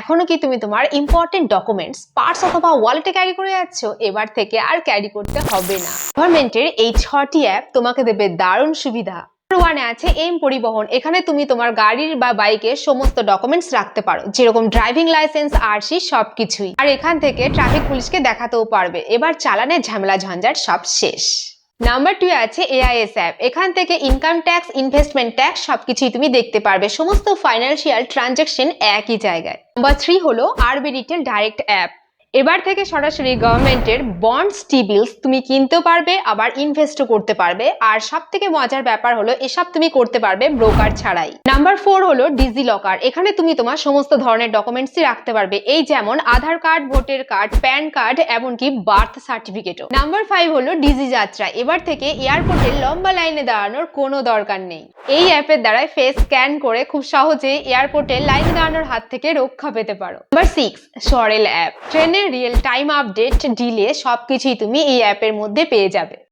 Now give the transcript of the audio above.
এখনো কি তুমি তোমার ইম্পর্টেন্ট ডকুমেন্টস পার্স অথবা ওয়ালেটে ক্যারি করে যাচ্ছ? এবার থেকে আর ক্যারি করতে হবে না। গভর্নমেন্টের এই 6টি অ্যাপ তোমাকে দেবে দারুণ সুবিধা। ওয়ানে আছে এম পরিবহন। এখানে তুমি তোমার গাড়ির বা বাইকের সমস্ত ডকুমেন্টস রাখতে পারো, যেরকম ড্রাইভিং লাইসেন্স, আরসি, সবকিছুই। আর এখান থেকে ট্রাফিক পুলিশকে দেখাতেও পারবে। এবার চালানের ঝামেলা ঝঞ্ঝাট সব শেষ। নাম্বার 2 আছে এআইএস অ্যাপ। এখান থেকে ইনকাম ট্যাক্স, ইনভেস্টমেন্ট ট্যাক্স সবকিছুই তুমি দেখতে পারবে, সমস্ত ফাইন্যান্সিয়াল ট্রানজাকশন একই জায়গায়। নাম্বার 3 হলো আরবি রিটেল ডাইরেক্ট অ্যাপ। এবার থেকে সরাসরি গভর্নমেন্টের বন্ডস, টি-বিলস তুমি কিনতেও পারবে, আবার ইনভেস্টও করতে পারবে। আর সব থেকে মজার ব্যাপার হলো এসব তুমি করতে পারবে ব্রোকার ছাড়াই। নাম্বার 4 হলো ডিজি লকার। এখানে তুমি তোমার সমস্ত ধরনের ডকুমেন্টসই রাখতে পারবে, এই যেমন Aadhaar card, voter card, PAN card, এমনকি বার্থ সার্টিফিকেটও। নাম্বার 5 হলো ডিজি যাত্রা। এবার থেকে এয়ারপোর্টে লম্বা লাইনে দাঁড়ানোর কোনো দরকার নেই। এই অ্যাপের দ্বারাই ফেস স্ক্যান করে খুব সহজেই এয়ারপোর্টে লাইনে দাঁড়ানোর হাত থেকে রক্ষা পেতে পারো। নাম্বার 6 সরেল অ্যাপ। ট্রেনের রিয়েল টাইম আপডেট, ডিলে সবকিছুই তুমি এই অ্যাপের মধ্যে পেয়ে যাবে।